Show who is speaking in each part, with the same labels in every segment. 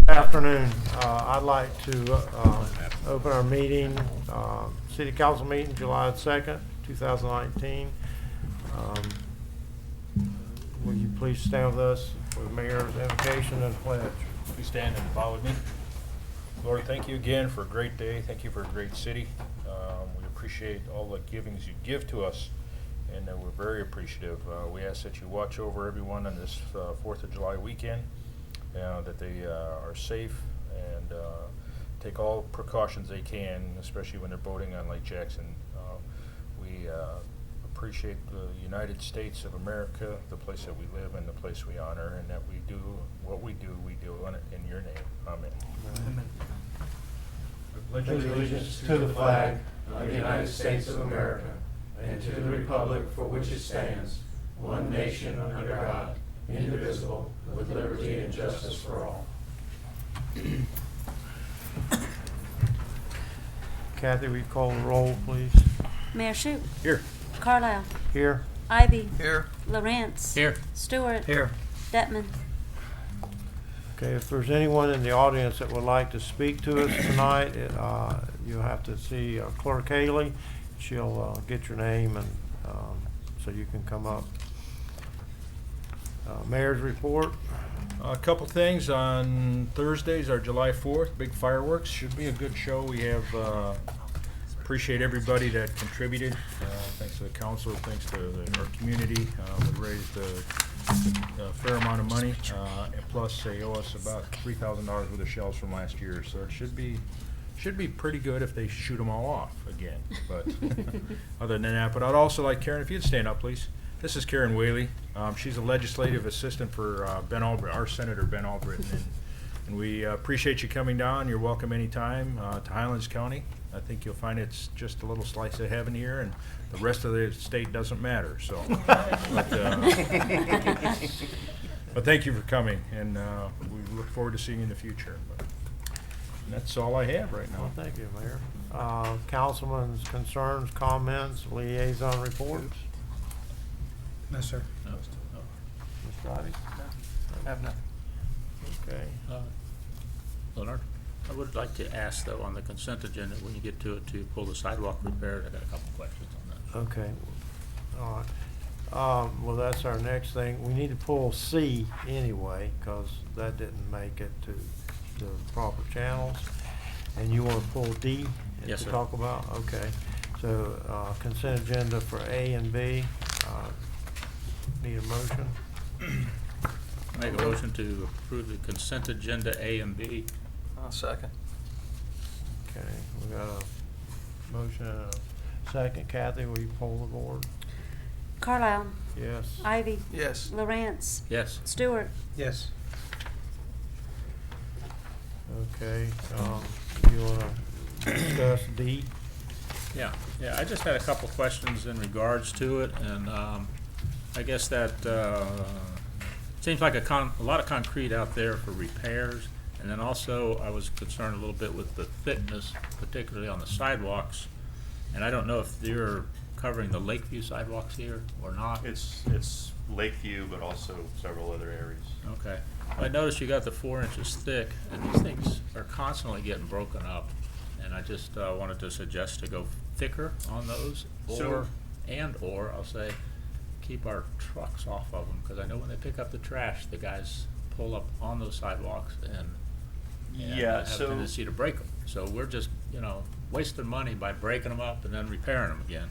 Speaker 1: Afternoon. I'd like to open our meeting, City Council meeting, July 2nd, 2019. Will you please stand with us for the mayor's invocation and pledge?
Speaker 2: Please stand and follow me. Lord, thank you again for a great day. Thank you for a great city. We appreciate all the givings you give to us, and we're very appreciative. We ask that you watch over everyone on this 4th of July weekend, that they are safe and take all precautions they can, especially when they're boating on Lake Jackson. We appreciate the United States of America, the place that we live and the place we honor, and that we do what we do in your name. Amen.
Speaker 1: Amen.
Speaker 3: Pledge allegiance to the flag of the United States of America and to the republic for which it stands, one nation under God, indivisible, with liberty and justice for all.
Speaker 1: Kathy, will you call the roll, please?
Speaker 4: Mayor Shute.
Speaker 2: Here.
Speaker 4: Carlisle.
Speaker 1: Here.
Speaker 4: Ivy.
Speaker 5: Here.
Speaker 4: Lawrence.
Speaker 5: Here.
Speaker 4: Stewart.
Speaker 5: Here.
Speaker 4: Detman.
Speaker 1: Okay, if there's anyone in the audience that would like to speak to us tonight, you'll have to see Clerk Haley. She'll get your name and so you can come up. Mayor's report.
Speaker 2: A couple things. On Thursdays, our July 4th, big fireworks. Should be a good show. We have, appreciate everybody that contributed. Thanks to the council, thanks to our community. We raised a fair amount of money, and plus they owe us about $3,000 worth of shells from last year. So it should be pretty good if they shoot them all off again. But other than that, but I'd also like Karen, if you'd stand up, please. This is Karen Whaley. She's a legislative assistant for Ben Albritton, our Senator Ben Albritton, and we appreciate you coming down. You're welcome anytime to Highlands County. I think you'll find it's just a little slice of heaven here, and the rest of the state doesn't matter. So, but thank you for coming, and we look forward to seeing you in the future. But that's all I have right now.
Speaker 1: Well, thank you, Mayor. Councilman's concerns, comments, liaison reports.
Speaker 5: No, sir.
Speaker 1: Mr. Ivy?
Speaker 5: I have none.
Speaker 1: Okay.
Speaker 6: Leonard, I would like to ask, though, on the consent agenda, when you get to it, to pull the sidewalk repair. I got a couple questions on that.
Speaker 1: Okay. All right. Well, that's our next thing. We need to pull C anyway, because that didn't make it to the proper channels. And you want to pull D
Speaker 6: Yes,
Speaker 1: to
Speaker 6: sir.
Speaker 1: talk about? Okay. So consent agenda for A and B. Need a motion?
Speaker 6: Make a motion to approve the consent agenda A and B.
Speaker 5: I'll second.
Speaker 1: Okay. We got a motion and a second. Kathy, will you poll the board?
Speaker 4: Carlisle.
Speaker 1: Yes.
Speaker 4: Ivy.
Speaker 5: Yes.
Speaker 4: Lawrence.
Speaker 6: Yes.
Speaker 4: Stewart.
Speaker 5: Yes.
Speaker 1: Okay. You want to discuss D?
Speaker 6: Yeah, I just had a couple questions in regards to it, and I guess that seems like a lot of concrete out there for repairs, and then also I was concerned a little bit with the thickness, particularly on the sidewalks, and I don't know if you're covering the Lakeview sidewalks here or not.
Speaker 7: It's Lakeview, but also several other areas.
Speaker 6: Okay. I noticed you got the 4 inches thick, and these things are constantly getting broken up, and I just wanted to suggest to go thicker on those, or I'll say, keep our trucks off of them, because I know when they pick up the trash, the guys pull up on those sidewalks and
Speaker 7: Yeah,
Speaker 6: have a
Speaker 7: so
Speaker 6: tendency to break them. So we're just, wasting money by breaking them up and then repairing them again.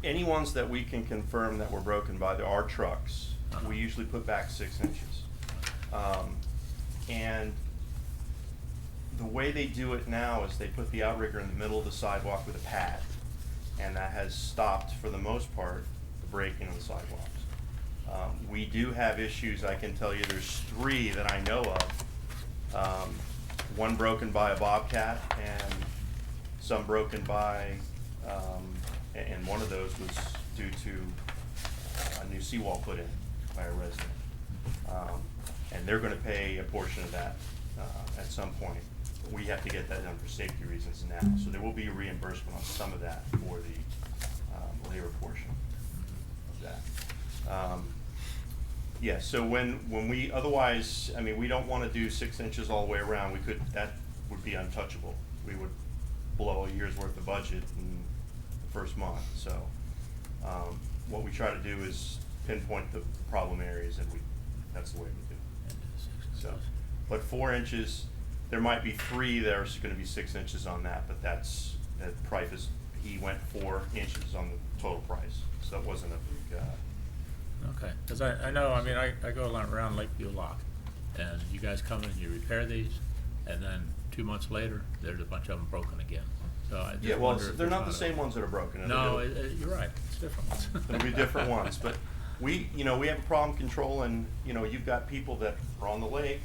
Speaker 7: any ones that we can confirm that were broken by our trucks, we usually put back 6 inches. And the way they do it now is they put the outrigger in the middle of the sidewalk with a pad, and that has stopped, for the most part, the breaking of the sidewalks. We do have issues. I can tell you there's 3 that I know of. One broken by a bobcat, and some broken by, and one of those was due to a new seawall put in by a resident. And they're going to pay a portion of that at some point. We have to get that done for safety reasons now. So there will be a reimbursement on some of that for the labor portion of that. Yeah, so when we, otherwise, I mean, we don't wanna do 6 inches all the way around, that would be untouchable. We would blow a year's worth of budget in the first month, so, what we try to do is pinpoint the problem areas, and that's the way we do it. So, but 4 inches, there might be 3 that are gonna be 6 inches on that, but that price is, he went 4 inches on the total price, so that wasn't a big,
Speaker 6: Okay, because I know, I mean, I go around Lakeview a lot, and you guys come in, you repair these, and then 2 months later, there's a bunch of them broken again. So I just
Speaker 7: yeah, well,
Speaker 6: wonder if
Speaker 7: they're
Speaker 6: there's
Speaker 7: not the same ones that are broken.
Speaker 6: No, you're right, it's different ones.
Speaker 7: There'll be different ones, but we have a problem controlling, you've got people that are on the lake,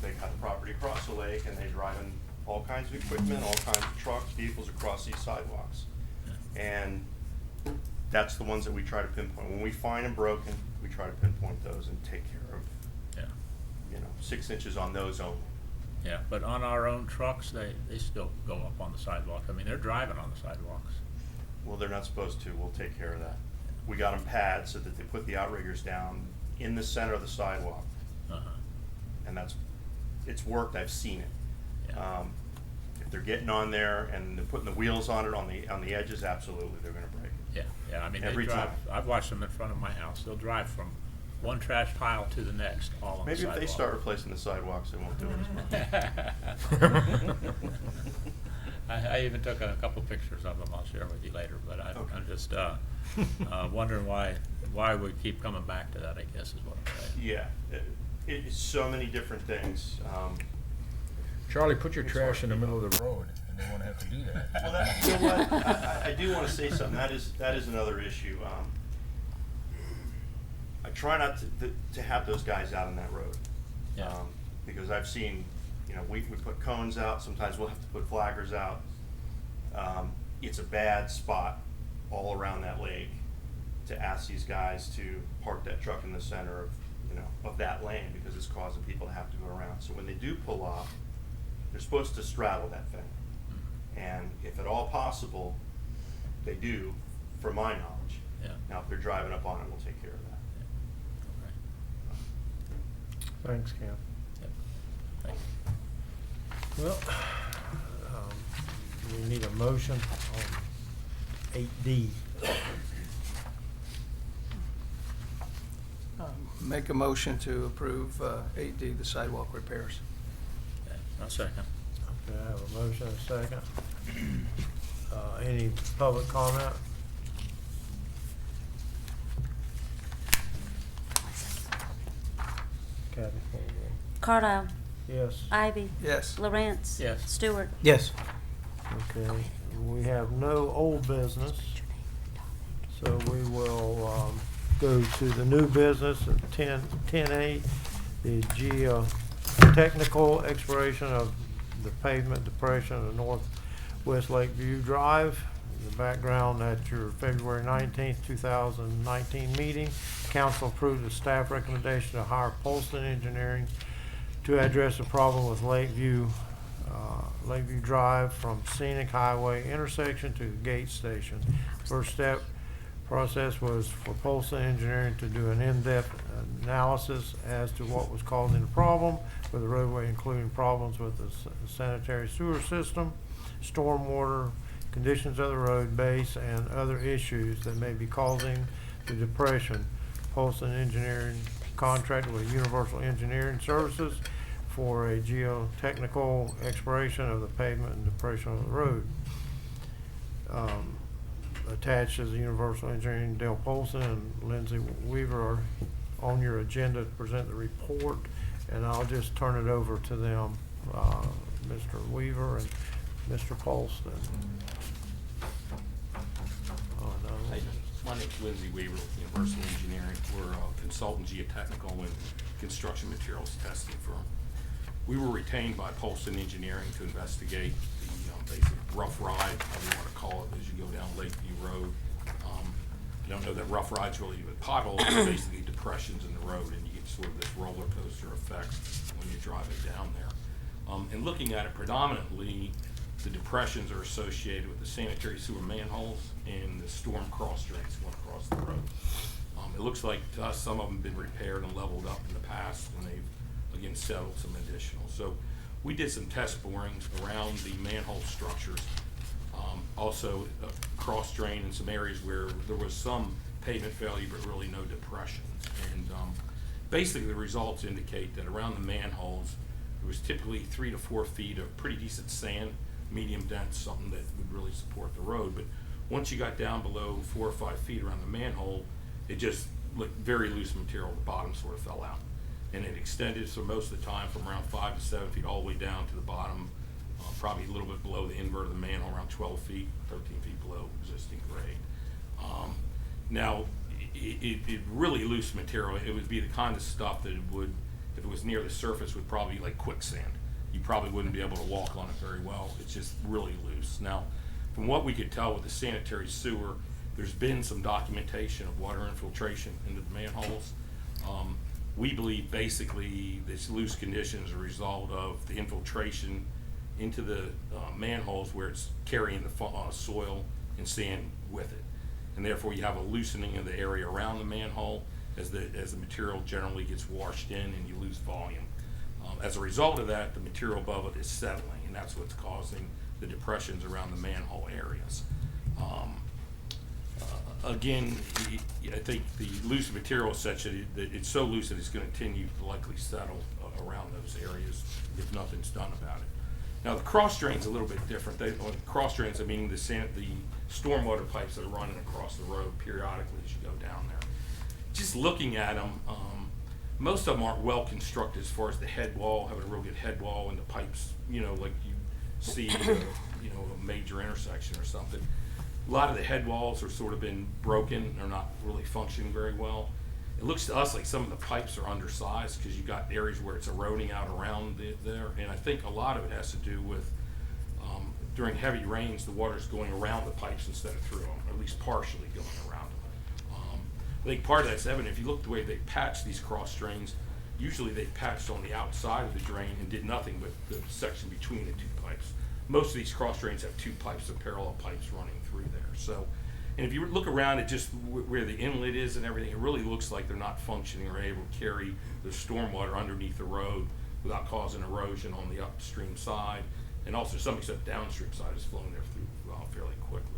Speaker 7: they got the property across the lake, and they're driving all kinds of equipment, all kinds of trucks, vehicles across these sidewalks. And that's the ones that we try to pinpoint. When we find them broken, we try to pinpoint those and take care of,
Speaker 6: Yeah,
Speaker 7: 6 inches on those only.
Speaker 6: yeah, but on our own trucks, they still go up on the sidewalk. I mean, they're driving on the sidewalks.
Speaker 7: Well, they're not supposed to, we'll take care of that. We got them pads so that they put the outriggers down in the center of the sidewalk.
Speaker 6: Uh-huh.
Speaker 7: And it's worked, I've seen it.
Speaker 6: Yeah.
Speaker 7: If they're getting on there and they're putting the wheels on it, on the edges, absolutely, they're gonna break it.
Speaker 6: Yeah, I mean, they
Speaker 7: Every
Speaker 6: drive,
Speaker 7: time.
Speaker 6: I've watched them in front of my house. They'll drive from one trash pile to the next, all on the
Speaker 7: Maybe
Speaker 6: sidewalk.
Speaker 7: if they start replacing the sidewalks, they won't do it as much.
Speaker 6: I even took a couple pictures of them. I'll share with you later, but
Speaker 7: Okay.
Speaker 6: I'm just wondering why we keep coming back to that, I guess, is what I'm saying.
Speaker 7: Yeah, it's so many different things.
Speaker 2: Charlie, put your trash in the middle of the road, and they won't have to do that.
Speaker 7: Well, you know what, I do wanna say something, that is another issue. I try not to have those guys out on that road.
Speaker 6: Yeah.
Speaker 7: Because I've seen, we put cones out, sometimes we'll have to put flaggers out. It's a bad spot all around that lake to ask these guys to park that truck in the center of that lane, because it's causing people to have to go around. So when they do pull off, they're supposed to straddle that thing. And if at all possible, they do, from my knowledge.
Speaker 6: Yeah.
Speaker 7: Now, if they're driving up on it, we'll take care of that.
Speaker 6: Okay.
Speaker 1: Thanks, Cam.
Speaker 6: Yep. Thank you.
Speaker 1: Well, we need a motion on 8D.
Speaker 5: Make a motion to approve 8D, the sidewalk repairs.
Speaker 6: Okay, I'll second.
Speaker 1: Okay, I have a motion and a second. Any public comment? Kathy, call the roll.
Speaker 4: Carlisle.
Speaker 1: Yes.
Speaker 4: Ivy.
Speaker 5: Yes.
Speaker 4: Lawrence.
Speaker 6: Yes.
Speaker 4: Stewart.
Speaker 5: Yes.
Speaker 1: Okay, we have no old business, so we will go to the new business at 10A, the geotechnical exploration of the pavement depression of Northwest Lakeview Drive. The background at your February 19th, 2019 meeting, council approved the staff recommendation to hire Polston Engineering to address the problem with Lakeview Drive from Scenic Highway intersection to the gate station. First step process was for Polston Engineering to do an in-depth analysis as to what was causing the problem with the roadway, including problems with the sanitary sewer system, stormwater, conditions of the road base, and other issues that may be causing the depression. Polston Engineering contracted with Universal Engineering Services for a geotechnical exploration of the pavement and depression of the road. Attached is the Universal Engineering, Dale Polson and Lindsay Weaver are on your agenda to present the report, and I'll just turn it over to them, Mr. Weaver and Mr. Polston. Oh, no.
Speaker 8: Hey, my name's Lindsay Weaver with Universal Engineering. We're a consultant geotechnical and construction materials testing firm. We were retained by Polston Engineering to investigate the basic rough ride, however you want to call it, as you go down Lakeview Road. You don't know that rough ride's really even potholes, it's basically depressions in the road, and you get sort of this roller coaster effect when you're driving down there. And looking at it, predominantly, the depressions are associated with the sanitary sewer manholes and the storm cross drains going across the road. It looks like to us, some of them have been repaired and leveled up in the past, and they've, again, settled some additional. So we did some test borings around the manhole structures. Also, cross drain in some areas where there was some pavement failure, but really no depressions. And basically, the results indicate that around the manholes, there was typically 3 to 4 feet of pretty decent sand, medium dense, something that would really support the road. But once you got down below 4 or 5 feet around the manhole, it just looked very loose material. The bottom sort of fell out. And it extended, so most of the time, from around 5 to 7 feet all the way down to the bottom, probably a little bit below the invert of the manhole, around 12 feet, 13 feet below existing grade. Now, it really loose material. It would be the kind of stuff that it would, if it was near the surface, would probably be like quicksand. You probably wouldn't be able to walk on it very well. It's just really loose. Now, from what we could tell with the sanitary sewer, there's been some documentation of water infiltration into the manholes. We believe basically this loose condition is a result of the infiltration into the manholes where it's carrying the soil and sand with it. And therefore you have a loosening of the area around the manhole as the material generally gets washed in and you lose volume. As a result of that, the material above it is settling, and that's what's causing the depressions around the manhole areas. Again, I think the loose material is such that it's so loose that it's going to continue to likely settle around those areas if nothing's done about it. Now, the cross drain's a little bit different. Cross drains, I mean the stormwater pipes that are running across the road periodically as you go down there. Just looking at them, most of them aren't well constructed as far as the head wall, having a real good head wall and the pipes, like you see, a major intersection or something. A lot of the head walls are sort of been broken. They're not really functioning very well. It looks to us like some of the pipes are undersized because you've got areas where it's eroding out around there. And I think a lot of it has to do with during heavy rains, the water's going around the pipes instead of through them, or at least partially going around them. I think part of that's evident. If you look the way they patch these cross drains, usually they patched on the outside of the drain and did nothing but the section between the two pipes. Most of these cross drains have two pipes, or parallel pipes running through there. So, and if you look around at just where the inlet is and everything, it really looks like they're not functioning or able to carry the stormwater underneath the road without causing erosion on the upstream side, and also to some extent downstream side is flowing there through fairly quickly.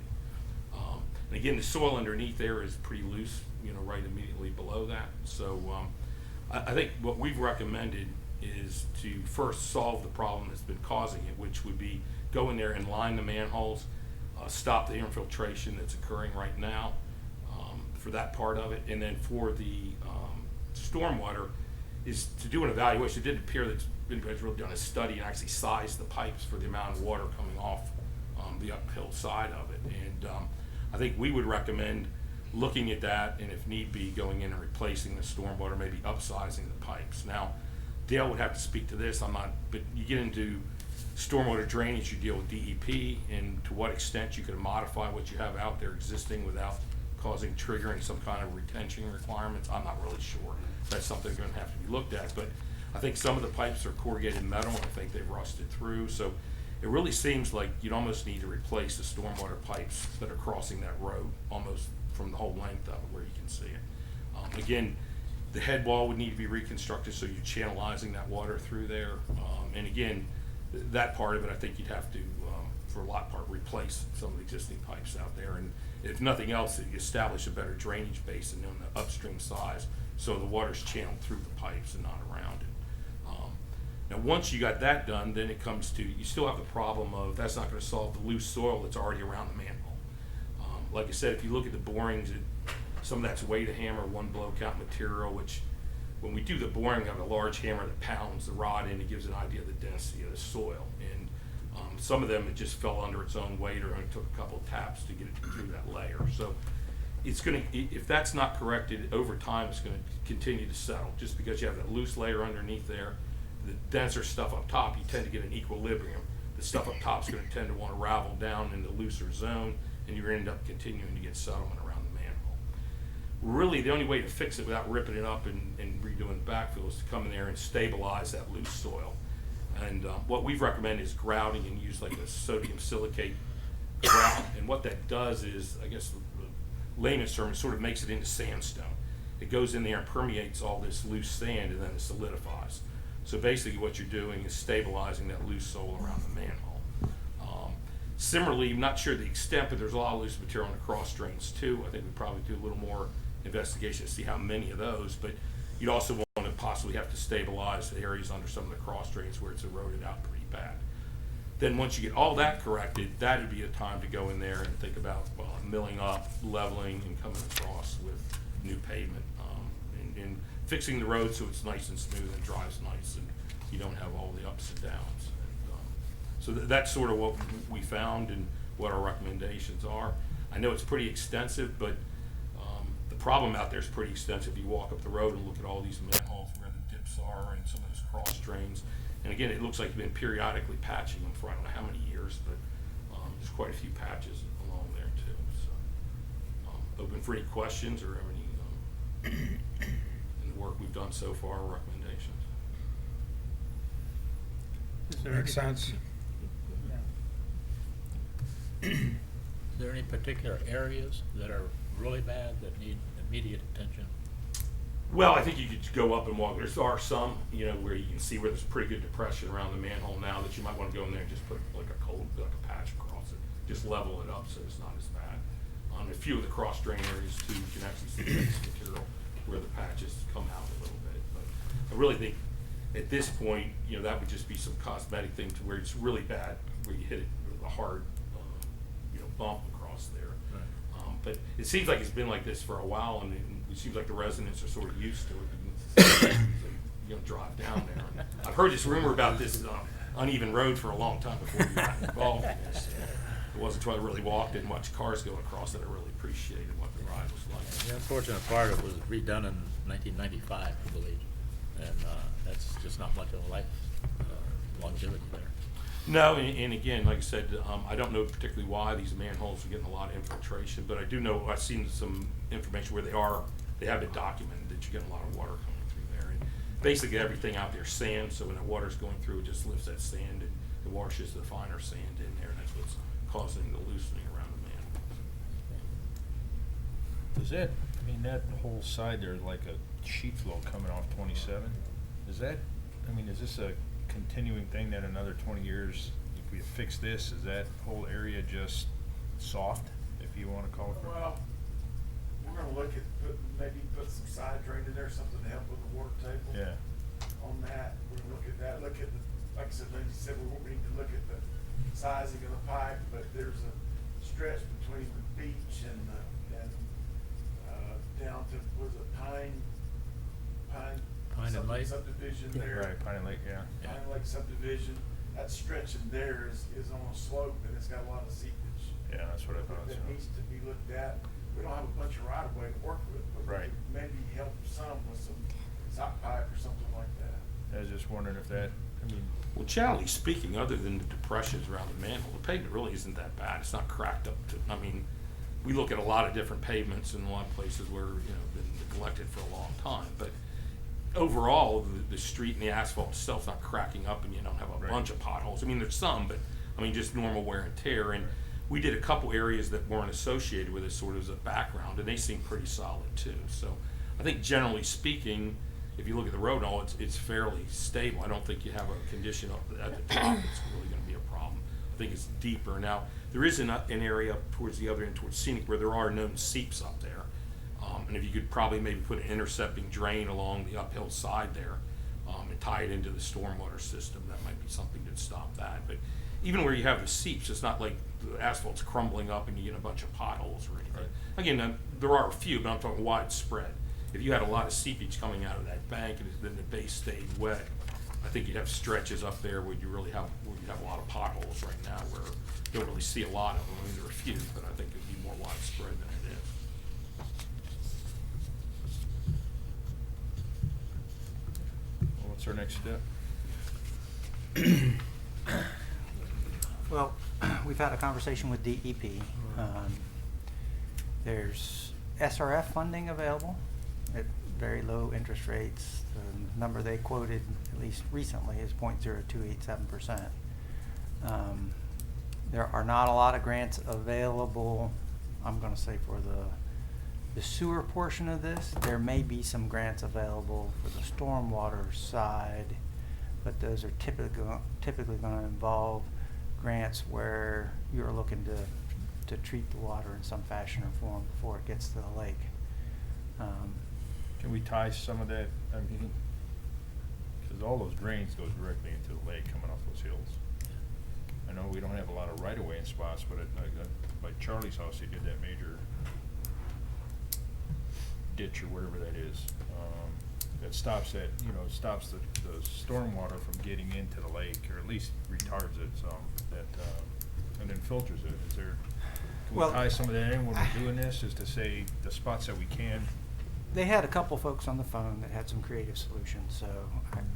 Speaker 8: And again, the soil underneath there is pretty loose, right immediately below that. So I think what we've recommended is to first solve the problem that's been causing it, which would be go in there and line the manholes, stop the infiltration that's occurring right now for that part of it, and then for the stormwater is to do an evaluation. It did appear that anybody's really done a study and actually sized the pipes for the amount of water coming off the uphill side of it. And I think we would recommend looking at that, and if need be, going in and replacing the stormwater, maybe upsizing the pipes. Now, Dale would have to speak to this. I'm not, but you get into stormwater drainage, you deal with DEP, and to what extent you can modify what you have out there existing without triggering some kind of retention requirements. I'm not really sure. That's something going to have to be looked at. But I think some of the pipes are corrugated metal, and I think they've rusted through. So it really seems like you'd almost need to replace the stormwater pipes that are crossing that road almost from the whole length of it where you can see it. Again, the head wall would need to be reconstructed, so you're channelizing that water through there. And again, that part of it, I think you'd have to, for a lot part, replace some of the existing pipes out there. And if nothing else, you establish a better drainage basin on the upstream sides, so the water's channeled through the pipes and not around it. Now, once you got that done, then it comes to, you still have the problem of that's not going to solve the loose soil that's already around the manhole. Like I said, if you look at the borings, some of that's weight of hammer, one blow count material, which when we do the boring, we have a large hammer that pounds the rod in. It gives an idea of the density of the soil. And some of them, it just fell under its own weight, or only took a couple of taps to get it through that layer. So it's going to, if that's not corrected over time, it's going to continue to settle. Just because you have that loose layer underneath there, the denser stuff up top, you tend to get an equilibrium. The stuff up top is going to tend to want to ravel down in the looser zone, and you end up continuing to get settlement around the manhole. Really, the only way to fix it without ripping it up and redoing the backfill is to come in there and stabilize that loose soil. And what we've recommended is grouting, and use like a sodium silicate grout. And what that does is, I guess the layman's term, sort of makes it into sandstone. it goes in there and permeates all this loose sand, and then it solidifies. So basically what you're doing is stabilizing that loose soil around the manhole. Similarly, I'm not sure the extent, but there's a lot of loose material in the cross drains too. I think we probably do a little more investigation to see how many of those, but you'd also want to possibly have to stabilize the areas under some of the cross drains where it's eroded out pretty bad. Then once you get all that corrected, that would be a time to go in there and think about, well, milling up, leveling, and coming across with new pavement, and fixing the road so it's nice and smooth and drives nice, and you don't have all the ups and downs. So that's sort of what we found and what our recommendations are. I know it's pretty extensive, but the problem out there is pretty extensive. You walk up the road and look at all these manholes where the dips are and some of those cross drains. And again, it looks like you've been periodically patching them for I don't know how many years, but there's quite a few patches along there too. So open for any questions or any in the work we've done so far, recommendations.
Speaker 9: Makes sense.
Speaker 6: Is there any particular areas that are really bad that need immediate attention?
Speaker 8: Well, I think you could go up and walk. There are some, where you can see where there's pretty good depression around the manhole now that you might want to go in there and just put like a patch across it. Just level it up so it's not as bad. A few of the cross drain areas too, you can actually see the material where the patches come out a little bit. But I really think at this point, that would just be some cosmetic thing to where it's really bad, where you hit it with a hard, bump across there.
Speaker 6: Right.
Speaker 8: But it seems like it's been like this for a while, and it seems like the residents are sort of used to it. Drive down there. And I've heard this rumor about this uneven road for a long time before we got involved in this. It wasn't until I really walked it and watched cars go across that I really appreciated what the ride was like.
Speaker 6: The unfortunate part, it was redone in 1995, I believe, and that's just not much of a life longevity there.
Speaker 8: No, and again, like I said, I don't know particularly why these manholes are getting a lot of infiltration, but I do know, I've seen some information where they have been documented that you're getting a lot of water coming through there. And basically everything out there is sand, so when the water's going through, it just lifts that sand and it washes the finer sand in there, and that's what's causing the loosening around the manhole.
Speaker 2: That whole side there's like a sheet flow coming off 27. Is this a continuing thing that another 20 years, if we fix this, is that whole area just soft, if you want to call it?
Speaker 3: Well, we're gonna look at maybe put some side drain in there, something to help with the water table.
Speaker 2: Yeah.
Speaker 3: On that, we're gonna look at that, like I said, Lindsay said, we need to look at the sizing of the pipe, but there's a stretch between the beach and down to, was it Pine
Speaker 6: and
Speaker 3: something
Speaker 6: Lake?
Speaker 3: subdivision there.
Speaker 2: Right, Pine Lake, yeah.
Speaker 3: Pine Lake subdivision, that stretch in there is on a slope and it's got a lot of seepage.
Speaker 2: Yeah, that's what I thought.
Speaker 3: That needs to be looked at. We don't have a bunch of right of way to work with, but we
Speaker 2: Right.
Speaker 3: could maybe help some with some sock pipe or something like that.
Speaker 2: I was just wondering if that,
Speaker 8: Well, generally speaking, other than the depressions around the manhole, the pavement really isn't that bad. It's not cracked up to, we look at a lot of different pavements in a lot of places where, been neglected for a long time, but overall, the street and the asphalt itself's not cracking up and you don't have a
Speaker 2: Right.
Speaker 8: bunch of potholes. There's some, but, just normal wear and tear. And we did a couple areas that weren't associated with it sort of as a background, and they seem pretty solid too. So I think generally speaking, if you look at the road and all, it's fairly stable. I don't think you have a condition up at the top that's really gonna be a problem. I think it's deeper. Now, there is an area up towards the other end, towards Scenic, where there are known seeps up there. And if you could probably maybe put an intercepting drain along the uphill side there, and tie it into the stormwater system, that might be something to stop that. But even where you have the seeps, it's not like the asphalt's crumbling up and you get a bunch of potholes or anything.
Speaker 2: Right.
Speaker 8: Again, there are a few, but I'm talking widespread. If you had a lot of seepage coming out of that bank and then the base stayed wet, I think you'd have stretches up there where you'd have a lot of potholes right now where you don't really see a lot of them. There are a few, but I think it'd be more widespread than it is.
Speaker 2: well, what's our next step?
Speaker 10: Well, we've had a conversation with DEP. There's SRF funding available at very low interest rates. The number they quoted, at least recently, is 0.0287%. There are not a lot of grants available, I'm going to say, for the the sewer portion of this, there may be some grants available for the stormwater side, but those are typically going to involve grants where you're looking to treat the water in some fashion or form before it gets to the lake.
Speaker 2: Can we tie some of that, I mean, because all those drains goes directly into the lake coming off those hills. I know we don't have a lot of right-of-way in spots, but like Charlie's house, they did that major ditch or whatever that is. That stops that, you know, stops the stormwater from getting into the lake, or at least retards it some, and then filters it. Is there, can we
Speaker 10: Well,
Speaker 2: tie some of that in when we're doing this, is to say the spots that we can?
Speaker 10: They had a couple folks on the phone that had some creative solutions, so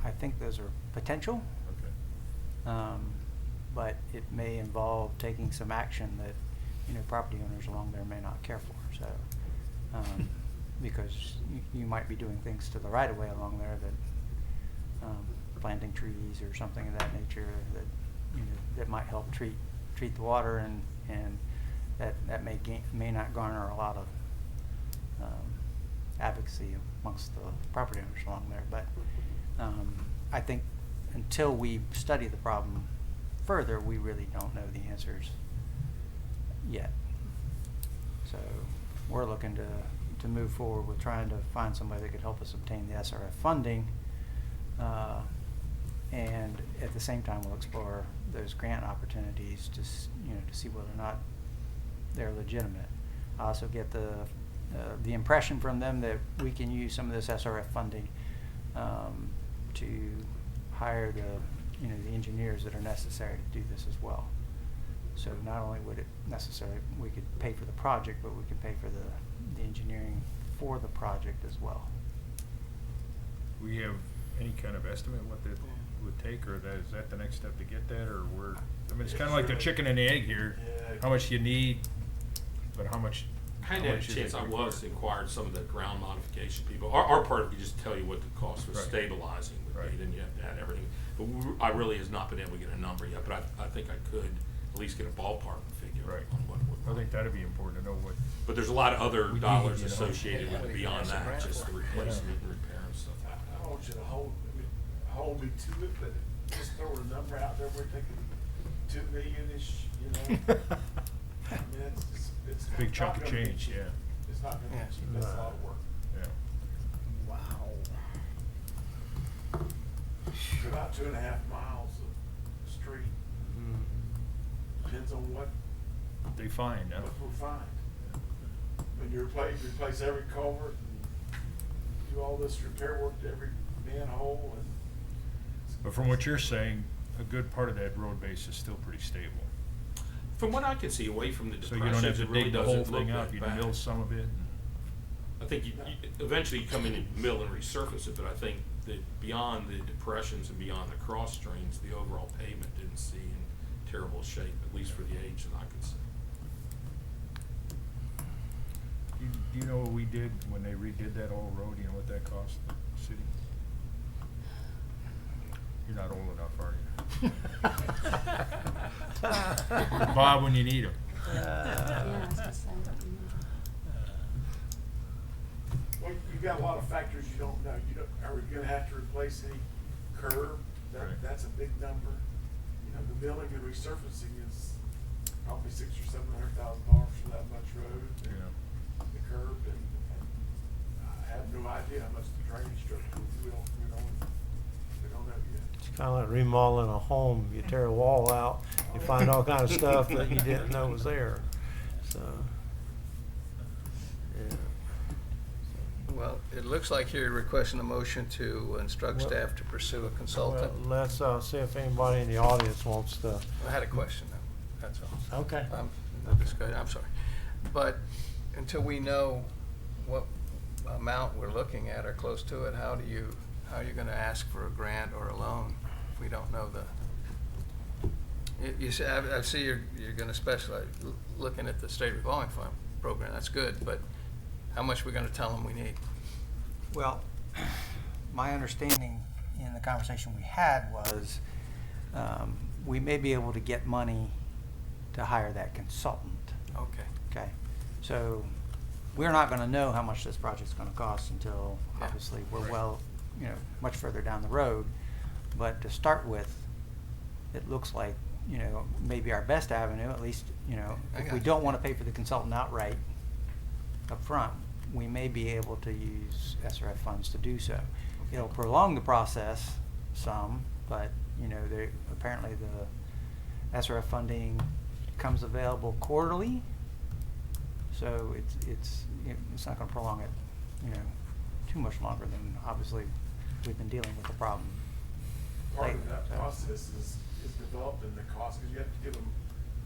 Speaker 10: I think those are potential.
Speaker 2: Okay.
Speaker 10: But it may involve taking some action that, you know, property owners along there may not care for, so. Because you might be doing things to the right of way along there that, planting trees or something of that nature that, you know, that might help treat the water, and that may not garner a lot of, advocacy amongst the property owners along there. But I think until we study the problem further, we really don't know the answers yet. So we're looking to move forward with trying to find somebody that could help us obtain the SRF funding, and at the same time we'll explore those grant opportunities to to see whether or not they're legitimate. I also get the impression from them that we can use some of this SRF funding to hire the engineers that are necessary to do this as well. So not only would it necessarily, we could pay for the project, but we could pay for the engineering for the project as well.
Speaker 2: We have any kind of estimate what that would take, or is that the next step to get that, or I mean, it's kind of like the chicken and the egg here. How much you need, but how much?
Speaker 8: Kind of had a chance, I was inquired some of the ground modification people. Our part, we just tell you what the cost for
Speaker 2: Right.
Speaker 8: stabilizing would
Speaker 2: Right.
Speaker 8: be, then you have to add everything. But I really has not been able to get a number yet, but I think I could at least get a ballpark figure
Speaker 2: Right.
Speaker 8: on what would.
Speaker 2: I think that'd be important to know what.
Speaker 8: But there's a lot of other
Speaker 2: We need,
Speaker 8: dollars
Speaker 2: you know.
Speaker 8: associated with it beyond
Speaker 5: Yeah,
Speaker 8: that, just the
Speaker 5: yeah.
Speaker 8: replacement and repair and stuff like
Speaker 3: I
Speaker 8: that.
Speaker 3: don't want you to hold me to it, but just throw a number out there, we're thinking 2 million-ish, you know? I mean, it's
Speaker 2: Big
Speaker 3: not
Speaker 2: chunk of
Speaker 3: gonna be
Speaker 2: change,
Speaker 3: cheap.
Speaker 2: yeah.
Speaker 3: It's not gonna
Speaker 5: Yeah.
Speaker 3: be cheap, that's a lot of work.
Speaker 2: Yeah.
Speaker 9: Wow.
Speaker 3: It's about 2.5 miles of street, depends on what
Speaker 2: They find, huh?
Speaker 3: we'll find. When you replace every culvert and do all this repair work to every manhole and.
Speaker 2: But from what you're saying, a good part of that road base is still pretty stable.
Speaker 8: From what I can see, away from the
Speaker 2: So you don't have
Speaker 8: depressions,
Speaker 2: to
Speaker 8: it really
Speaker 2: dig the whole
Speaker 8: doesn't look
Speaker 2: thing up,
Speaker 8: that
Speaker 2: you
Speaker 8: bad.
Speaker 2: mill some of it.
Speaker 8: I think you eventually you come in and mill and resurface it, but I think that beyond the depressions and beyond the cross drains, the overall pavement didn't see in terrible shape, at least for the age that I could see.
Speaker 2: Do you know what we did when they redid that whole road? You know what that cost the city? You're not old enough, are you? Bob, when you need him.
Speaker 4: Yeah, I was gonna say,
Speaker 3: Well, you've got a lot of factors you don't know. Are we gonna have to replace any curb?
Speaker 2: Right.
Speaker 3: That's a big number. You know, the milling and resurfacing is probably $600,000 or $700,000 for that much road.
Speaker 2: Yeah.
Speaker 3: The curb, and I have no idea how much the drainage structure, we don't know yet.
Speaker 1: It's kind of like remodeling a home. You tear a wall out, you find all kind of stuff that you didn't know was there. So, yeah.
Speaker 5: Well, it looks like you're requesting a motion to instruct
Speaker 1: Well-
Speaker 5: staff to pursue a
Speaker 1: Well,
Speaker 5: consultant.
Speaker 1: let's see if anybody in the audience wants to.
Speaker 5: I had a question, though, that's all.
Speaker 1: Okay.
Speaker 5: No discussion, I'm sorry. But until we know what amount we're looking at or close to it, how are you gonna ask for a grant or a loan if we don't know you say, I see you're gonna specialize, looking at the state revolving fund program, that's good, but how much are we gonna tell them we need?
Speaker 10: Well, my understanding in the conversation we had was we may be able to get money to hire that consultant.
Speaker 5: Okay.
Speaker 10: Okay, so we're not gonna know how much this project's gonna cost until,
Speaker 5: Yeah.
Speaker 10: obviously, we're
Speaker 2: Right.
Speaker 10: well, much further down the road. But to start with, it looks like, maybe our best avenue, at least,
Speaker 5: I
Speaker 10: if
Speaker 5: got
Speaker 10: we
Speaker 5: you.
Speaker 10: don't wanna pay for the consultant outright up front, we may be able to use SRF funds to do so. It'll prolong the process some, but, apparently the SRF funding comes available quarterly. So it's not gonna prolong it, too much longer than obviously we've been dealing with the problem.
Speaker 11: Part of that
Speaker 10: So-
Speaker 11: process is developing the cost, because you have to give them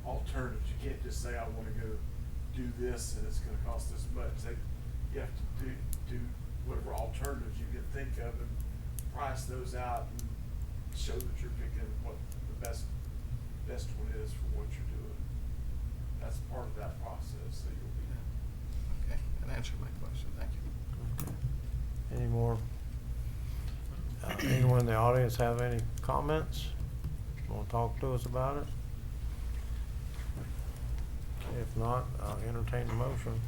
Speaker 11: alternatives. You can't just say, I wanna go do this and it's gonna cost this much. You have to do whatever alternatives you can think of and price those out and show that you're picking what the best one is for what you're doing. That's part of that process, so you'll be.
Speaker 5: Okay, that answered my question, thank you.
Speaker 1: Okay. Any more? Anyone in the audience have any comments? Want to talk to us about it? Okay, if not, I'll entertain the motion.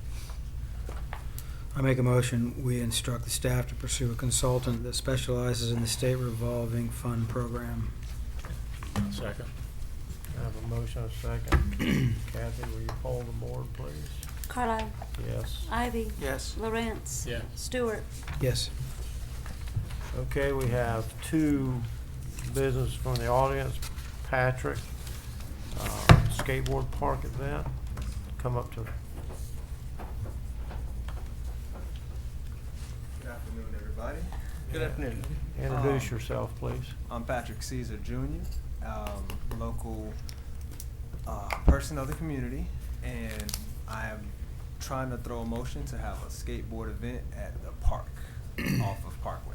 Speaker 9: I make a motion, we instruct the staff to pursue a consultant that specializes in the state revolving fund program.
Speaker 6: Second.
Speaker 1: I have a motion, a second. Kathy, will you poll the board, please?
Speaker 4: Carlisle.
Speaker 1: Yes.
Speaker 4: Ivy.
Speaker 5: Yes.
Speaker 4: Lawrence.
Speaker 6: Yeah.
Speaker 4: Stewart.
Speaker 9: Yes.
Speaker 1: Okay, we have two business from the audience. Patrick, skateboard park event. Come up to.
Speaker 12: Good afternoon, everybody.
Speaker 5: Good afternoon.
Speaker 1: Introduce yourself, please.
Speaker 12: I'm Patrick Caesar Jr., local person of the community, and I am trying to throw a motion to have a skateboard event at the park off of Parkway.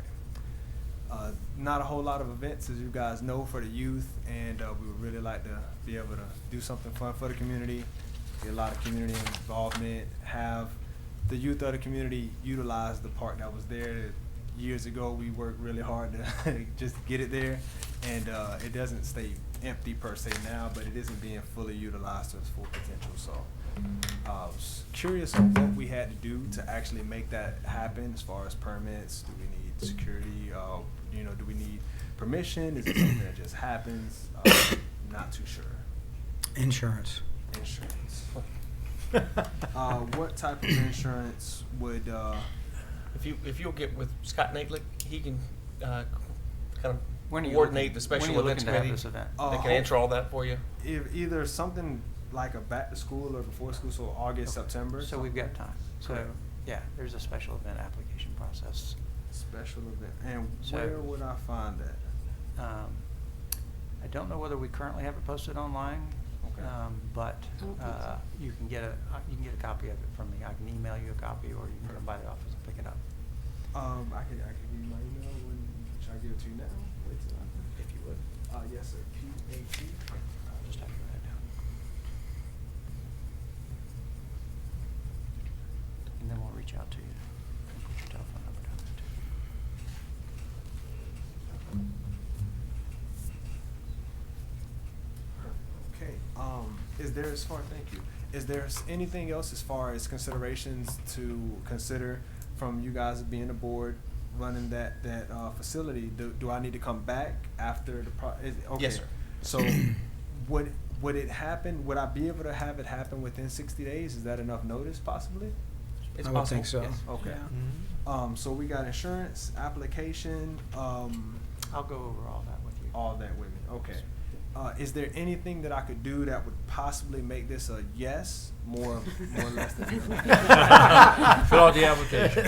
Speaker 12: Not a whole lot of events, as you guys know, for the youth, and we would really like to be able to do something fun for the community, get a lot of community involvement, have the youth of the community utilize the park that was there. Years ago, we worked really hard to just get it there, and it doesn't stay empty per se now, but it isn't being fully utilized to its full potential. So I was curious on what we had to do to actually make that happen as far as permits. Do we need security? Do we need permission? Is it something that just happens? Not too sure.
Speaker 9: Insurance.
Speaker 12: Insurance. What type of insurance would,
Speaker 5: If you'll get with Scott Nagelick, he can kind of
Speaker 10: When are you
Speaker 5: coordinate
Speaker 10: looking-
Speaker 5: the special
Speaker 10: when are you
Speaker 5: events
Speaker 10: looking to have
Speaker 5: committee.
Speaker 10: this event?
Speaker 5: They can answer all that for you.
Speaker 12: if either something like a back to school or before school, so August, September?
Speaker 10: So we've got time. So,
Speaker 12: Correct.
Speaker 10: yeah, there's a special event application process.
Speaker 12: Special event. And
Speaker 10: So-
Speaker 12: where would I find that?
Speaker 10: I don't know whether we currently have it posted online,
Speaker 12: Okay.
Speaker 10: but
Speaker 4: I don't think so.
Speaker 10: you can get a copy of it from me. I can email you a copy, or you can come by the office and pick it up
Speaker 12: I could give you my email. Should I give it to you now? Wait till
Speaker 10: if you would.
Speaker 12: yes, sir. PAT.
Speaker 10: I'll just have to write that down. And then we'll reach out to you and put your telephone number down there too.
Speaker 12: Okay. Thank you. Is there anything else as far as considerations to consider from you guys being the board running that facility? Do I need to come back after the okay.
Speaker 5: Yes, sir.
Speaker 12: So would it happen? Would I be able to have it happen within 60 days? Is that enough notice possibly?
Speaker 5: It's
Speaker 9: I would
Speaker 5: possible.
Speaker 9: think so.
Speaker 5: Yes.
Speaker 12: Okay.
Speaker 9: Yeah.
Speaker 12: So we got insurance, application,
Speaker 10: I'll go over all that with you.
Speaker 12: all that with me. Okay. Is there anything that I could do that would possibly make this a yes, more or less than no?
Speaker 5: Fill out the application.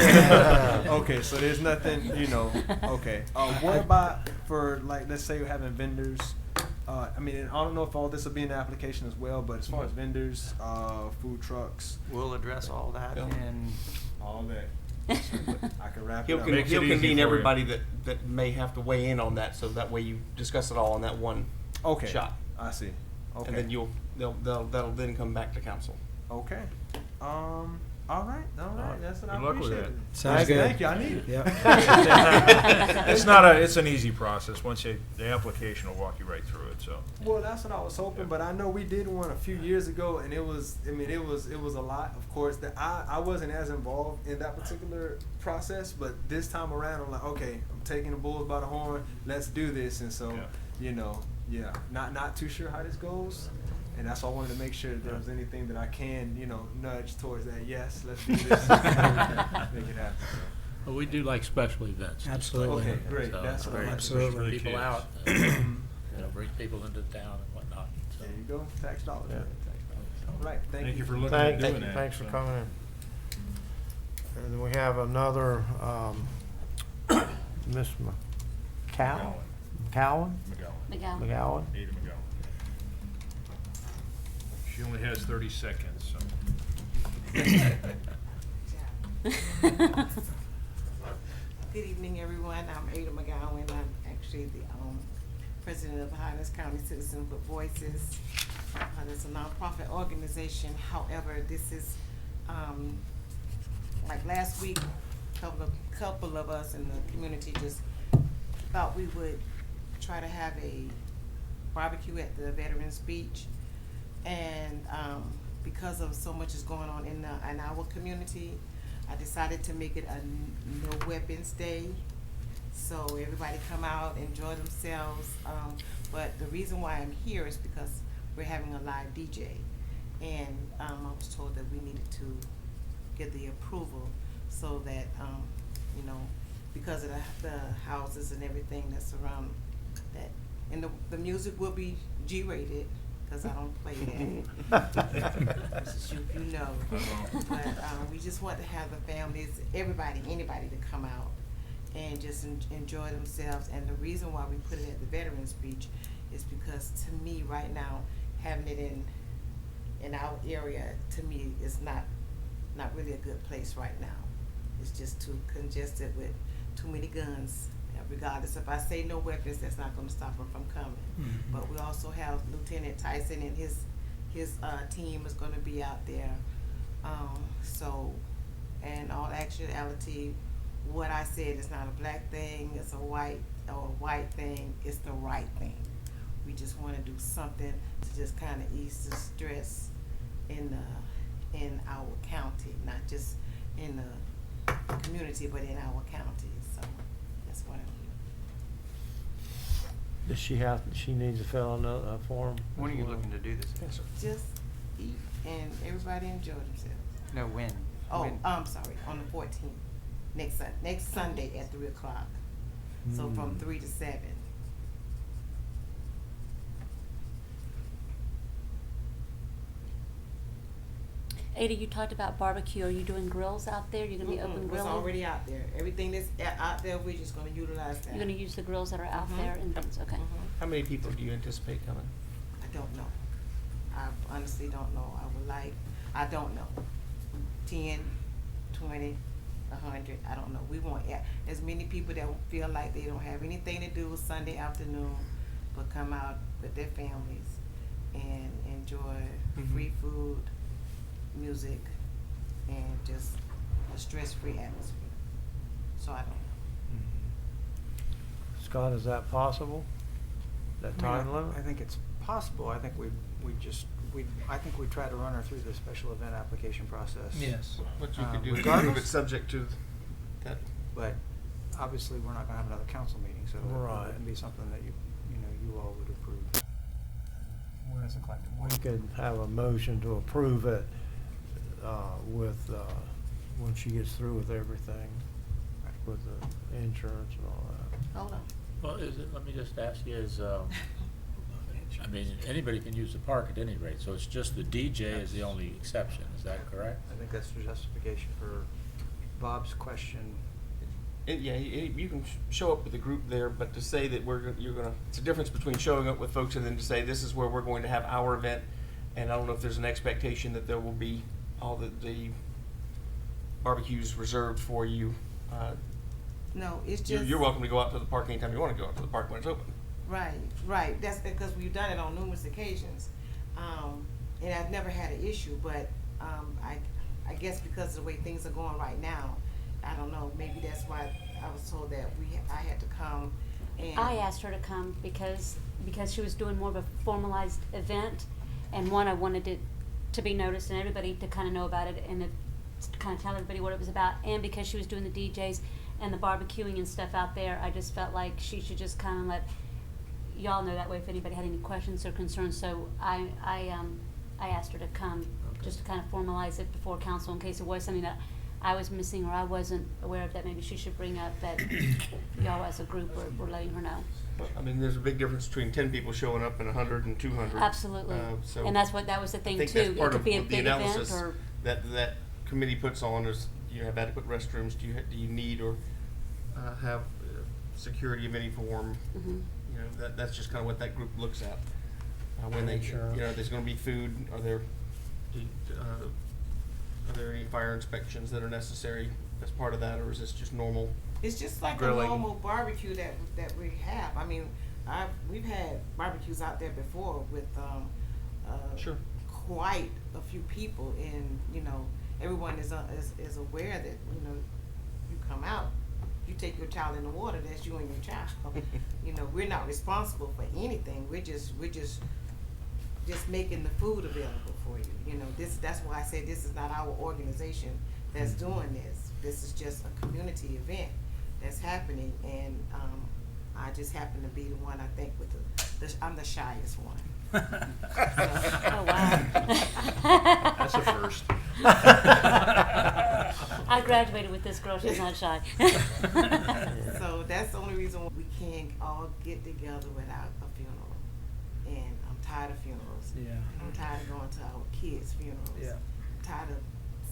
Speaker 12: Okay, so there's nothing, okay. What about for, like, let's say you're having vendors, and I don't know if all this will be in the application as well, but as far as vendors, food trucks,
Speaker 10: We'll address all that
Speaker 5: Yeah.
Speaker 10: in
Speaker 12: all that. I can wrap it
Speaker 5: He'll,
Speaker 12: up.
Speaker 2: Makes it
Speaker 5: he'll
Speaker 2: easy
Speaker 5: convene
Speaker 2: for you.
Speaker 5: everybody that may have to weigh in on that, so that way you discuss it all in that one
Speaker 12: Okay.
Speaker 5: shot.
Speaker 12: I see. Okay.
Speaker 5: And then that'll then come back to council.
Speaker 12: Okay. All right, that's what I
Speaker 2: Good luck with
Speaker 12: appreciate.
Speaker 2: that.
Speaker 9: Sounds good.
Speaker 12: Thank you, I need it.
Speaker 9: Yep.
Speaker 2: It's an easy process. The application will walk you right through it, so.
Speaker 12: Well, that's what I was hoping, but I know we did one a few years ago, and it was a lot. Of course, that I wasn't as involved in that particular process, but this time around, I'm like, okay, I'm taking the bulls by the horn. Let's do this, and so not too sure how this goes, and that's why I wanted to make sure that there was anything that I can nudge towards that. Yes, let's do this. Make it happen. So.
Speaker 6: Well, we do like special events.
Speaker 9: Absolutely.
Speaker 12: Okay, great.
Speaker 6: So,
Speaker 12: That's what I like.
Speaker 9: Absolutely.
Speaker 6: Bring people
Speaker 2: Kids.
Speaker 6: out, bring people into town and whatnot. So.
Speaker 12: There you go. Tax dollars.
Speaker 1: Yeah.
Speaker 12: man, tax dollars. All right. Thank you
Speaker 2: for looking at doing that.
Speaker 1: Thanks for
Speaker 2: so.
Speaker 1: coming in. And then we have another, Miss McCowan?
Speaker 2: McGowan.
Speaker 1: McGowan?
Speaker 2: Ada McGowan. She only has 30 seconds, so.
Speaker 13: Good evening, everyone. I'm Ada McGowan. I'm actually the president of the Highlands County Citizen with Voices. It's a nonprofit organization. However, this is like last week, couple of us in the community just thought we would try to have a barbecue at the Veterans Beach, and because of so much is going on in our community, I decided to make it a no weapons day. So everybody come out, enjoy themselves. But the reason why I'm here is because we're having a live DJ, and I was told that we needed to get the approval so that because of the houses and everything that's around that, and the music will be G-rated. Because I don't play that. Mrs. Shoup, you know. But we just want to have the families, anybody to come out and just enjoy themselves. And the reason why we put it at the Veterans Beach is because, to me, right now, having it in our area, to me, is not really a good place right now. It's just too congested with too many guns. Regardless, if I say no weapons, that's not going to stop them from coming.
Speaker 9: Mhm.
Speaker 13: But we also have Lieutenant Tyson and his team is going to be out there. And all actuality, what I said is not a black thing, it's a white thing, it's the right thing. We just want to do something to just kind of ease the stress in our county, not just in the community, but in our county. So that's what I'm here.
Speaker 1: Does she needs to fill out a form?
Speaker 10: When are you looking to do this?
Speaker 13: Just eat and everybody enjoy themselves.
Speaker 10: No, when?
Speaker 13: Oh,
Speaker 10: When?
Speaker 13: I'm sorry, on the 14th, next Sunday at 3 o'clock. So from 3 to 7.
Speaker 4: Ada, you talked about barbecue. Are you doing grills out there? You're gonna be open
Speaker 13: It's
Speaker 4: grilling?
Speaker 13: already out there. Everything that's out there, we're just gonna utilize that.
Speaker 4: You're gonna use the grills that are out there and things, okay.
Speaker 3: How many people do you anticipate coming?
Speaker 13: I don't know. I honestly don't know. I don't know. 10, 20, 100, I don't know. We want as many people that feel like they don't have anything to do Sunday afternoon, but come out with their families and enjoy free food, music, and just a stress-free atmosphere. So I don't know.
Speaker 1: Scott, is that possible? That time limit?
Speaker 10: I think it's possible. I think we try to run her through the special event application process.
Speaker 3: Yes. What you could do is
Speaker 10: regardless.
Speaker 3: approve it subject to that.
Speaker 10: But obviously, we're not gonna have another council meeting, so
Speaker 1: Right.
Speaker 10: it wouldn't be something that you all would approve.
Speaker 1: We could have a motion to approve it when she gets through with everything, with the insurance and all that.
Speaker 13: Hold on.
Speaker 6: Well, let me just ask you, I mean, anybody can use the park at any rate, so it's just the DJ is the only exception, is that correct?
Speaker 10: I think that's the justification for Bob's question.
Speaker 3: You can show up with a group there, but to say that it's a difference between showing up with folks and then to say this is where we're going to have our event, and I don't know if there's an expectation that there will be all the barbecues reserved for you.
Speaker 13: No, it's just.
Speaker 3: You're welcome to go out to the park anytime you want to go out to the park when it's open.
Speaker 13: Right. That's because we've done it on numerous occasions, and I've never had an issue. But I guess because of the way things are going right now, I don't know, maybe that's why I was told that I had to come and.
Speaker 4: I asked her to come because she was doing more of a formalized event, and one, I wanted it to be noticed and everybody to kind of know about it and to kind of tell everybody what it was about, and because she was doing the DJs and the barbecuing and stuff out there, I just felt like she should just kind of let y'all know that way if anybody had any questions or concerns. So I asked her to come just to kind of formalize it before council in case it was something that I was missing or I wasn't aware of that maybe she should bring up that y'all as a group were letting her know.
Speaker 7: I mean, there's a big difference between 10 people showing up and 100 and 200.
Speaker 4: Absolutely.
Speaker 7: So
Speaker 4: And that was the
Speaker 7: I
Speaker 4: thing
Speaker 7: think
Speaker 4: too.
Speaker 7: that's part
Speaker 4: It could
Speaker 7: of
Speaker 4: be a
Speaker 7: the
Speaker 4: big event
Speaker 7: analysis
Speaker 4: or.
Speaker 7: that committee puts on is, do you have adequate restrooms? Do you need or have security of any form?
Speaker 4: Mhm.
Speaker 7: You know, that's just kind of what that group looks at. When they,
Speaker 1: Sure.
Speaker 7: you know, there's going to be food. Are there any fire inspections that are necessary as part of that, or is this just normal?
Speaker 13: It's just like
Speaker 7: grilling?
Speaker 13: a normal barbecue that we have. I mean, we've had barbecues out there before with
Speaker 7: Sure.
Speaker 13: quite a few people, and you know, everyone is aware that you know, you come out, you take your child in the water, that's you and your child. You know, we're not responsible for anything. We're just making the food available for you. You know, that's why I say this is not our organization that's doing this. This is just a community event that's happening, and I just happen to be the one, I think, with I'm the shyest one.
Speaker 4: Oh, wow.
Speaker 7: That's a first.
Speaker 4: I graduated with this girl, she's not shy.
Speaker 13: So that's the only reason why we can't all get together without a funeral. And I'm tired of funerals.
Speaker 9: Yeah.
Speaker 13: I'm tired of going to our kids' funerals.
Speaker 9: Yeah.
Speaker 13: I'm tired of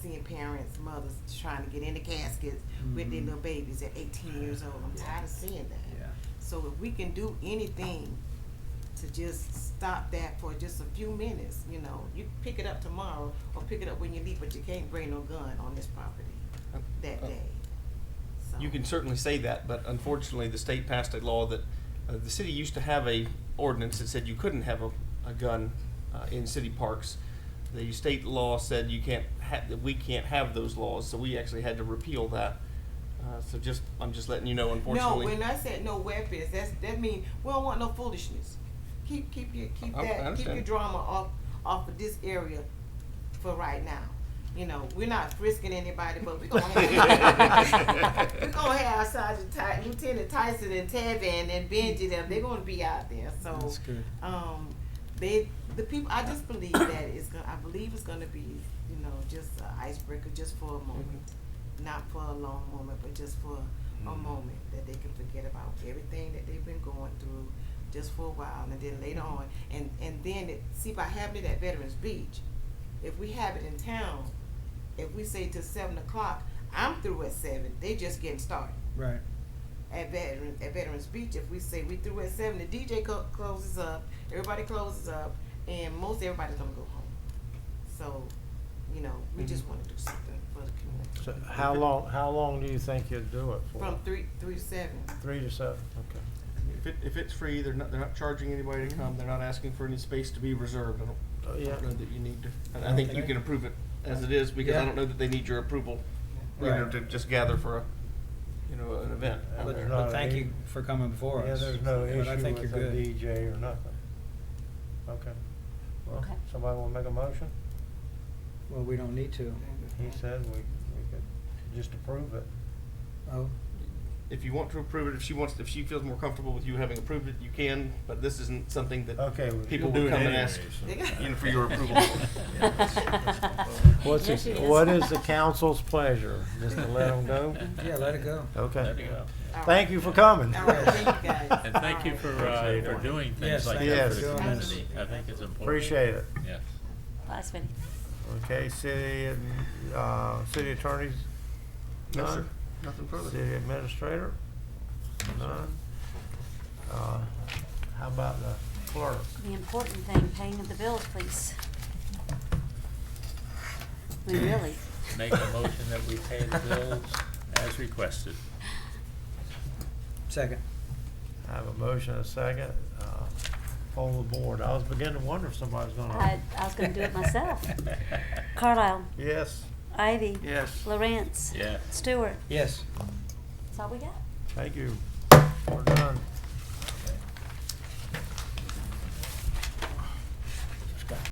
Speaker 13: seeing parents, mothers trying to get in the caskets with their little babies at 18 years old. I'm tired of seeing that.
Speaker 9: Yeah.
Speaker 13: So if we can do anything to just stop that for just a few minutes, you know, you pick it up tomorrow or pick it up when you leave, but you can't bring no gun on this property that day. So.
Speaker 7: You can certainly say that, but unfortunately, the state passed a law that the city used to have a ordinance that said you couldn't have a gun in city parks. The state law said you can't that we can't have those laws, so we actually had to repeal that. So I'm just letting you know, unfortunately.
Speaker 13: No, when I said no weapons, that means we don't want no foolishness. Keep your drama off of this area for right now. You know, we're not frisking anybody, but we're gonna have Lieutenant Tyson and Tevin and Benji. They're gonna be out there. So
Speaker 9: That's good.
Speaker 13: the people. I just believe that I believe it's gonna be, you know, just an icebreaker, just for a moment, not for a long moment, but just for a moment that they can forget about everything that they've been going through, just for a while, and then later on, and then by having it at Veterans Beach, if we have it in town, if we say till 7 o'clock, I'm through at 7. They just getting started.
Speaker 9: Right.
Speaker 13: At Veterans Beach, if we say we through at 7, the DJ closes up, everybody closes up, and most everybody's gonna go home. So, you know, we just want to do something for the community.
Speaker 1: So how long do you think you'd do it for?
Speaker 13: From 3 to 7.
Speaker 1: 3 to 7, okay.
Speaker 7: If it's free, they're not charging anybody to come. They're not asking for any space to be reserved. I don't know that you need to. I think you can approve it as it is, because I don't know that they need your approval, you know,
Speaker 9: Right.
Speaker 7: to just gather for an event.
Speaker 1: And
Speaker 9: But,
Speaker 1: there's
Speaker 9: but
Speaker 1: not
Speaker 9: thank
Speaker 1: any-
Speaker 9: you for coming before
Speaker 1: Yeah,
Speaker 9: us.
Speaker 1: there's no
Speaker 9: But I
Speaker 1: issue
Speaker 9: think
Speaker 1: with
Speaker 9: you're
Speaker 1: the
Speaker 9: good.
Speaker 1: DJ or nothing. Okay. Well,
Speaker 4: Okay.
Speaker 1: somebody wanna make a motion?
Speaker 9: Well, we don't need to.
Speaker 1: He said we could just approve it.
Speaker 9: Oh,
Speaker 7: If you want to approve it, if she feels more comfortable with you having approved it, you can, but this isn't something that
Speaker 1: Okay.
Speaker 7: people
Speaker 1: we'll
Speaker 7: will
Speaker 1: do it
Speaker 7: come and
Speaker 1: anyway,
Speaker 7: ask
Speaker 1: so.
Speaker 7: you know, for your approval.
Speaker 4: Yes, it is.
Speaker 1: What is the council's pleasure? Just to let them go?
Speaker 9: yeah, let it go.
Speaker 1: Okay.
Speaker 6: There you go.
Speaker 1: Thank you for coming.
Speaker 13: All right, thank you guys.
Speaker 6: And thank you for doing
Speaker 9: Yes,
Speaker 6: things like
Speaker 9: thank
Speaker 1: you
Speaker 6: that
Speaker 1: for
Speaker 6: for the
Speaker 9: doing this.
Speaker 6: community. I think it's important.
Speaker 1: Appreciate it.
Speaker 6: Yes.
Speaker 4: Bye, sweetie.
Speaker 1: Okay, city attorneys?
Speaker 7: No, sir.
Speaker 1: None?
Speaker 7: Nothing further.
Speaker 1: City administrator? None? How about the clerk?
Speaker 4: The important thing, paying of the bills, please. I mean, really.
Speaker 6: Make a motion that we pay the bills as requested.
Speaker 9: Second.
Speaker 1: I have a motion and a second. Poll the board. I was beginning to wonder if somebody's gonna.
Speaker 4: I was gonna do it myself. Carlisle,
Speaker 1: Yes.
Speaker 4: Ivy.
Speaker 5: Yes.
Speaker 4: Lawrence.
Speaker 6: Yeah.
Speaker 4: Stewart.
Speaker 9: Yes.
Speaker 4: That's all we got.
Speaker 1: Thank you.